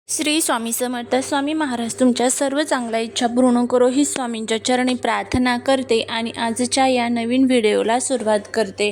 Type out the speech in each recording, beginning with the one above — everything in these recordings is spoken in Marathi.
श्री स्वामी समर्थ. स्वामी महाराज तुमच्या सर्व चांगल्या इच्छा पूर्ण करो ही स्वामींच्या चरणी प्रार्थना करते आणि आजच्या या नवीन व्हिडिओला सुरुवात करते.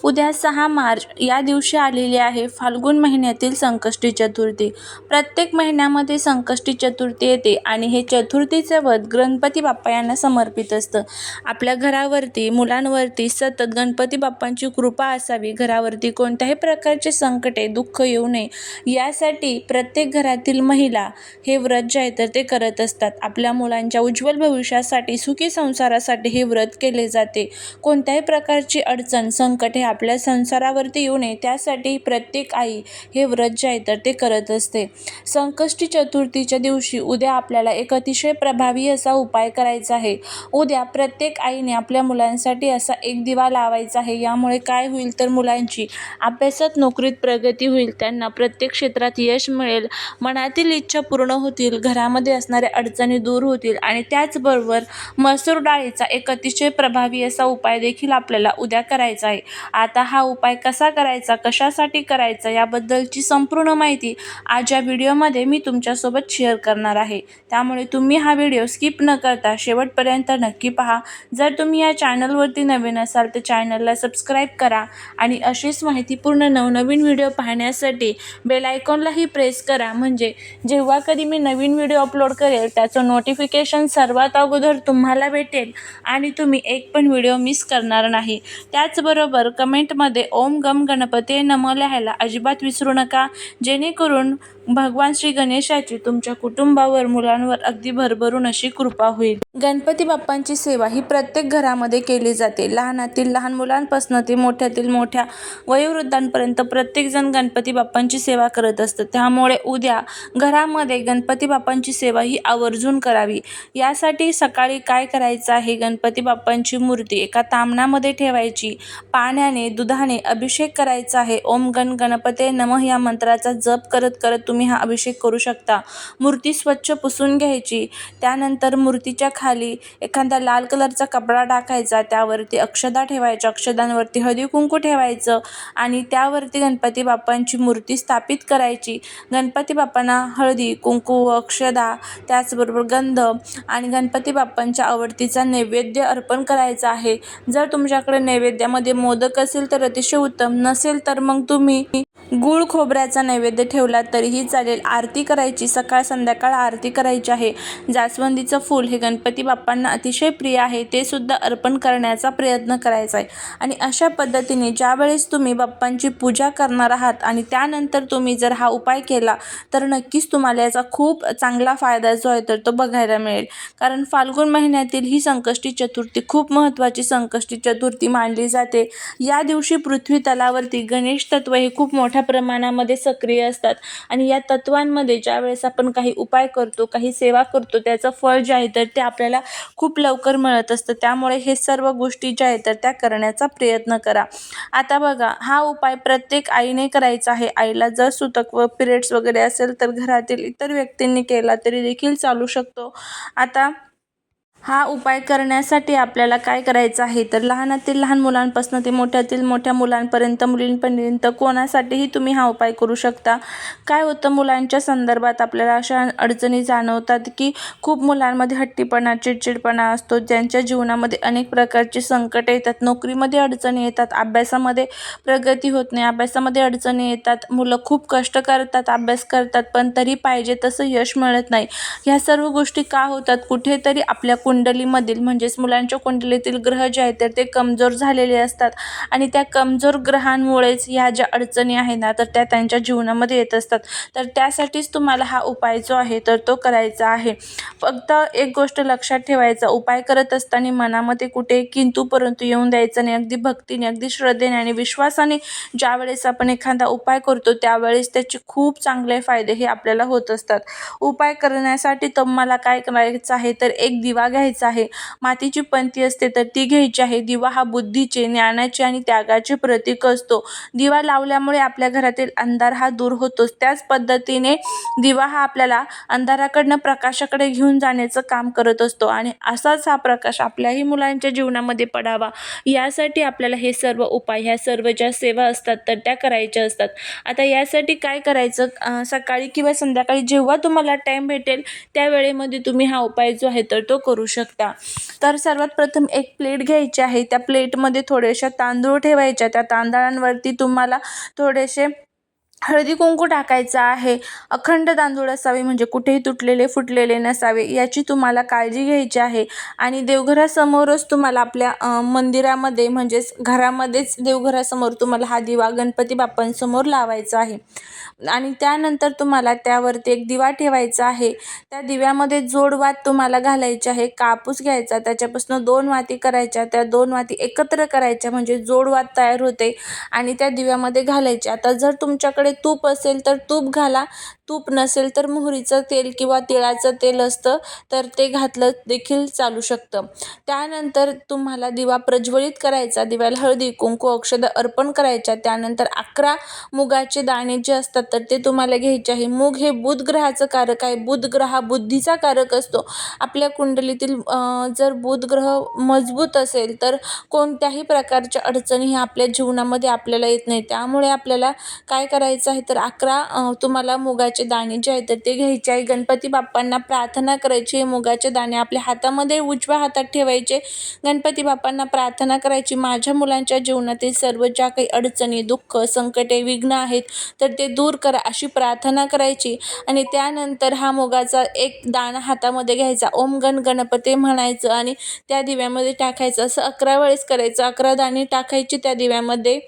उद्या 6 मार्च या दिवशी आलेली आहे फाल्गुन महिन्यातील संकष्टी चतुर्थी. प्रत्येक महिन्यामध्ये संकष्टी चतुर्थी येते आणि हे चतुर्थीचे व्रत गणपती बाप्पा यांना समर्पित असतं. आपल्या घरावरती मुलांवरती सतत गणपती बाप्पांची कृपा असावी, घरावरती कोणत्याही प्रकारचे संकटे दुःख येऊ नये यासाठी प्रत्येक घरातील महिला हे व्रत जे आहे तर ते करत असतात. आपल्या मुलांच्या उज्ज्वल भविष्यासाठी सुखी संसारासाठी हे व्रत केले जाते. कोणत्याही प्रकारची अडचण संकट हे आपल्या संसारावरती येऊ नये त्यासाठी प्रत्येक आई हे व्रत जे आहे तर ते करत असते. संकष्टी चतुर्थीच्या दिवशी उद्या आपल्याला एक अतिशय प्रभावी असा उपाय करायचा आहे. उद्या प्रत्येक आईने आपल्या मुलांसाठी असा एक दिवा लावायचा आहे. यामुळे काय होईल तर मुलांची अभ्यासात नोकरीत प्रगती होईल, त्यांना प्रत्येक क्षेत्रात यश मिळेल, मनातील इच्छा पूर्ण होतील, घरामध्ये असणाऱ्या अडचणी दूर होतील आणि त्याचबरोबर मसूर डाळीचा एक अतिशय प्रभावी असा उपाय देखील आपल्याला उद्या करायचा आहे. आता हा उपाय कसा करायचा, कशासाठी करायचा याबद्दलची संपूर्ण माहिती आज या व्हिडिओमध्ये मी तुमच्यासोबत शेअर करणार आहे. त्यामुळे तुम्ही हा व्हिडिओ स्किप न करता शेवटपर्यंत नक्की पहा. जर तुम्ही या चॅनलवरती नवीन असाल तर चॅनलला सबस्क्राईब करा आणि अशीच माहितीपूर्ण नवनवीन व्हिडिओ पाहण्यासाठी बेल आयकॉनलाही प्रेस करा, म्हणजे जेव्हा कधी मी नवीन व्हिडिओ अपलोड करेल त्याचं नोटिफिकेशन सर्वात अगोदर तुम्हाला भेटेल आणि तुम्ही एक पण व्हिडिओ मिस करणार नाही. त्याचबरोबर कमेंटमध्ये ओम गम गणपते नमः लिहायला अजिबात विसरू नका, जेणेकरून भगवान श्री गणेशाची तुमच्या कुटुंबावर मुलांवर अगदी भरभरून अशी कृपा होईल. गणपती बाप्पांची सेवा ही प्रत्येक घरामध्ये केली जाते. लहानातील लहान मुलांपासून ते मोठ्यातील मोठ्या वयोवृद्धांपर्यंत प्रत्येकजण गणपती बाप्पांची सेवा करत असतं. त्यामुळे उद्या घरामध्ये गणपती बाप्पांची सेवा ही आवर्जून करावी. यासाठी सकाळी काय करायचं आहे, गणपती बाप्पांची मूर्ती एका तामणामध्ये ठेवायची, पाण्याने दुधाने अभिषेक करायचा आहे. ओम गण गणपते नमः या मंत्राचा जप करत करत तुम्ही हा अभिषेक करू शकता. मूर्ती स्वच्छ पुसून घ्यायची. त्यानंतर मूर्तीच्या खाली एखादा लाल कलरचा कपडा टाकायचा, त्यावरती अक्षदा ठेवायच्या, अक्षदांवरती हळदी कुंकू ठेवायचं आणि त्यावरती गणपती बाप्पांची मूर्ती स्थापित करायची. गणपती बाप्पांना हळदी कुंकू, अक्षदा, त्याचबरोबर गंध आणि गणपती बाप्पांच्या आवडतीचा नैवेद्य अर्पण करायचा आहे. जर तुमच्याकडे नैवेद्यामध्ये मोदक असेल तर अतिशय उत्तम, नसेल तर मग तुम्ही गूळ खोबऱ्याचा नैवेद्य ठेवला तरीही चालेल. आरती करायची, सकाळ संध्याकाळ आरती करायची आहे. जास्वंदीचं फूल हे गणपती बाप्पांना अतिशय प्रिय आहे, ते सुद्धा अर्पण करण्याचा प्रयत्न करायचा आहे. आणि अशा पद्धतीने ज्यावेळेस तुम्ही बाप्पांची पूजा करणार आहात आणि त्यानंतर तुम्ही जर हा उपाय केला तर नक्कीच तुम्हाला याचा खूप चांगला फायदा जो आहे तर तो बघायला मिळेल. कारण फाल्गुन महिन्यातील ही संकष्टी चतुर्थी खूप महत्त्वाची संकष्टी चतुर्थी मानली जाते. या दिवशी पृथ्वी तलावरती गणेश तत्व हे खूप मोठ्या प्रमाणामध्ये सक्रिय असतात आणि या तत्वांमध्ये ज्यावेळेस आपण काही उपाय करतो, काही सेवा करतो, त्याचं फळ जे आहे तर ते आपल्याला खूप लवकर मिळत असतं. त्यामुळे हे सर्व गोष्टी ज्या आहेत तर त्या करण्याचा प्रयत्न करा. आता बघा, हा उपाय प्रत्येक आईने करायचा आहे. आईला जर सुतक व पिरियड्स वगैरे असेल तर घरातील इतर व्यक्तींनी केला तरी देखील चालू शकतो. आता हा उपाय करण्यासाठी आपल्याला काय करायचं आहे तर लहानातील लहान मुलांपासून ते मोठ्यातील मोठ्या मुलांपर्यंत, मुलींपर्यंत कोणासाठीही तुम्ही हा उपाय करू शकता. काय होतं, मुलांच्या संदर्भात आपल्याला अशा अडचणी जाणवतात की खूप मुलांमध्ये हट्टीपणा, चिडचिडपणा असतो, ज्यांच्या जीवनामध्ये अनेक प्रकारची संकटे येतात, नोकरीमध्ये अडचणी येतात, अभ्यासामध्ये प्रगती होत नाही, अभ्यासामध्ये अडचणी येतात, मुलं खूप कष्ट करतात, अभ्यास करतात पण तरी पाहिजे तसं यश मिळत नाही. ह्या सर्व गोष्टी का होतात, कुठेतरी आपल्या कुंडलीमधील म्हणजेच मुलांच्या कुंडलीतील ग्रह जे आहेत तर ते कमजोर झालेले असतात आणि त्या कमजोर ग्रहांमुळेच ह्या ज्या अडचणी आहेत ना तर त्या त्यांच्या जीवनामध्ये येत असतात. तर त्यासाठीच तुम्हाला हा उपाय जो आहे तर तो करायचा आहे. फक्त एक गोष्ट लक्षात ठेवायचा, उपाय करत असताना मनामध्ये कुठे किंतु परंतु येऊन द्यायचं नाही. अगदी भक्तीने, अगदी श्रद्धेने आणि विश्वासाने ज्यावेळेस आपण एखादा उपाय करतो त्यावेळेस त्याचे खूप चांगले फायदे हे आपल्याला होत असतात. उपाय करण्यासाठी तुम्हाला काय करायचं आहे तर एक दिवा घ्यायचा आहे. मातीची पंती असते तर ती घ्यायची आहे. दिवा हा बुद्धीचे, ज्ञानाचे आणि त्यागाचे प्रतीक असतो. दिवा लावल्यामुळे आपल्या घरातील अंधार हा दूर होतोच. त्याच पद्धतीने दिवा हा आपल्याला अंधाराकडनं प्रकाशाकडे घेऊन जाण्याचं काम करत असतो आणि असाच हा प्रकाश आपल्याही मुलांच्या जीवनामध्ये पडावा यासाठी आपल्याला हे सर्व उपाय, ह्या सर्व ज्या सेवा असतात तर त्या करायच्या असतात. आता यासाठी काय करायचं, सकाळी किंवा संध्याकाळी जेव्हा तुम्हाला टाईम भेटेल त्या वेळेमध्ये तुम्ही हा उपाय जो आहे तर तो करू शकता. तर सर्वात प्रथम एक प्लेट घ्यायची आहे. त्या प्लेटमध्ये थोडेसे तांदूळ ठेवायच्या. त्या तांदळांवरती तुम्हाला थोडेसे हळदी कुंकू टाकायचं आहे. अखंड तांदूळ असावे, म्हणजे कुठेही तुटलेले फुटलेले नसावे याची तुम्हाला काळजी घ्यायची आहे. आणि देवघरासमोरच तुम्हाला आपल्या मंदिरामध्ये म्हणजेच घरामध्येच देवघरासमोर तुम्हाला हा दिवा गणपती बाप्पांसमोर लावायचा आहे. आणि त्यानंतर तुम्हाला त्यावरती एक दिवा ठेवायचा आहे. त्या दिव्यामध्ये जोडवात तुम्हाला घालायचे आहे. कापूस घ्यायचा, त्याच्यापासून 2 वाती करायच्या. त्या 2 वाती एकत्र करायच्या म्हणजे जोडवात तयार होते आणि त्या दिव्यामध्ये घालायचे. आता जर तुमच्याकडे तूप असेल तर तूप घाला, तूप नसेल तर मोहरीचं तेल किंवा तिळाचं तेल असतं तर ते घातलं देखील चालू शकतं. त्यानंतर तुम्हाला दिवा प्रज्वलित करायचा. दिव्याला हळदी कुंकू अक्षदा अर्पण करायच्या. त्यानंतर 11 मुगाचे दाणे जे असतात तर ते तुम्हाला घ्यायचे आहे. मूग हे बुध ग्रहाचं कारक आहे. बुध ग्रह हा बुद्धीचा कारक असतो. आपल्या कुंडलीतील जर बुध ग्रह मजबूत असेल तर कोणत्याही प्रकारच्या अडचणी ह्या आपल्या जीवनामध्ये आपल्याला येत नाही. त्यामुळे आपल्याला काय करायचं आहे तर 11 तुम्हाला मुगाचे दाणे जे आहेत तर ते घ्यायचे आहे. गणपती बाप्पांना प्रार्थना करायची. मुगाचे दाणे आपल्या हातामध्ये उजव्या हातात ठेवायचे. गणपती बाप्पांना प्रार्थना करायची, माझ्या मुलांच्या जीवनातील सर्व ज्या काही अडचणी, दुःख, संकटे, विघ्न आहेत तर ते दूर करा अशी प्रार्थना करायची. आणि त्यानंतर हा मुगाचा एक दाणा हातामध्ये घ्यायचा. ओम गण गणपती म्हणायचं आणि त्या दिव्यामध्ये टाकायचं. असं 11 वेळेस करायचं. 11 दाणे टाकायची त्या दिव्यामध्ये.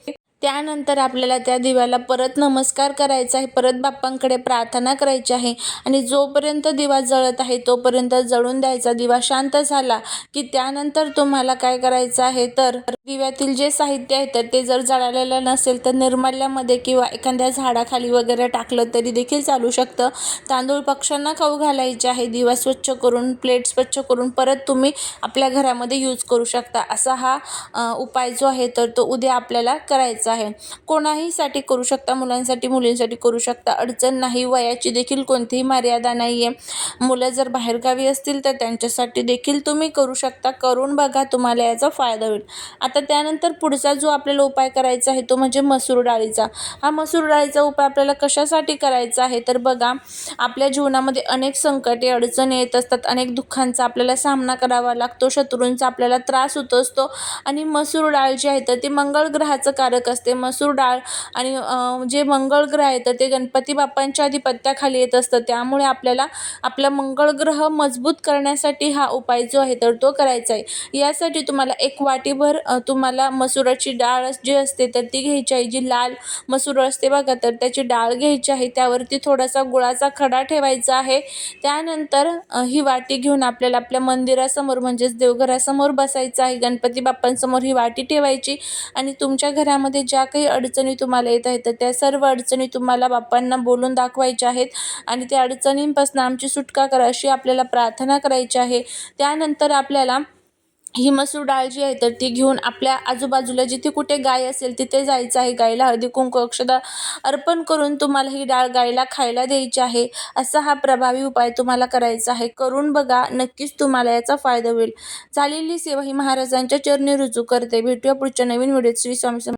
त्यानंतर आपल्याला त्या दिव्याला परत नमस्कार करायचा आहे. परत बाप्पांकडे प्रार्थना करायची आहे आणि जोपर्यंत दिवा जळत आहे तोपर्यंत जळून द्यायचा. दिवा शांत झाला की त्यानंतर तुम्हाला काय करायचं आहे तर दिव्यातील जे साहित्य आहे तर ते जर जळालेलं नसेल तर निर्माल्यामध्ये किंवा एखाद्या झाडाखाली वगैरे टाकलं तरी देखील चालू शकतं. तांदूळ पक्ष्यांना खाऊ घालायचे आहे. दिवा स्वच्छ करून, प्लेट स्वच्छ करून परत तुम्ही आपल्या घरामध्ये यूज करू शकता. असा हा उपाय जो आहे तर तो उद्या आपल्याला करायचा आहे. कोणाहीसाठी करू शकता, मुलांसाठी, मुलींसाठी करू शकता. अडचण नाही, वयाची देखील कोणतीही मर्यादा नाही आहे. मुलं जर बाहेरगावी असतील तर त्यांच्यासाठी देखील तुम्ही करू शकता. करून बघा, तुम्हाला याचा फायदा होईल. आता त्यानंतर पुढचा जो आपल्याला उपाय करायचा आहे तो म्हणजे मसूर डाळीचा. हा मसूर डाळीचा उपाय आपल्याला कशासाठी करायचा आहे तर बघा, आपल्या जीवनामध्ये अनेक संकटे, अडचणी येत असतात. अनेक दुःखांचा आपल्याला सामना करावा लागतो. शत्रूंचा आपल्याला त्रास होत असतो आणि मसूर डाळ जी आहे तर ती मंगळ ग्रहाचं कारक असते. मसूर डाळ आणि जे मंगळ ग्रह आहे तर ते गणपती बाप्पांच्या आधिपत्याखाली येत असतं. त्यामुळे आपल्याला आपला मंगळ ग्रह मजबूत करण्यासाठी हा उपाय जो आहे तर तो करायचा आहे. यासाठी तुम्हाला 1 वाटीभर तुम्हाला मसुराची डाळ जी असते तर ती घ्यायची आहे. जी लाल मसूर असते बघा तर त्याची डाळ घ्यायची आहे. त्यावरती थोडासा गुळाचा खडा ठेवायचा आहे. त्यानंतर ही वाटी घेऊन आपल्याला आपल्या मंदिरासमोर म्हणजेच देवघरासमोर बसायचं आहे. गणपती बाप्पांसमोर ही वाटी ठेवायची आणि तुमच्या घरामध्ये ज्या काही अडचणी तुम्हाला येत आहेत तर त्या सर्व अडचणी तुम्हाला बाप्पांना बोलून दाखवायच्या आहेत आणि त्या अडचणींपासून आमची सुटका करा अशी आपल्याला प्रार्थना करायची आहे. त्यानंतर आपल्याला ही मसूर डाळ जी आहे तर ती घेऊन आपल्या आजूबाजूला जिथे कुठे गाय असेल तिथे जायचं आहे. गायला हळदी कुंकू अक्षदा अर्पण करून तुम्हाला ही डाळ गायला खायला द्यायची आहे. असा हा प्रभावी उपाय तुम्हाला करायचा आहे. करून बघा, नक्कीच तुम्हाला याचा फायदा होईल. झालेली सेवा ही महाराजांच्या चरणी रुजू करते. भेटूया पुढच्या नवीन व्हिडिओत. श्री स्वामी समर्थ.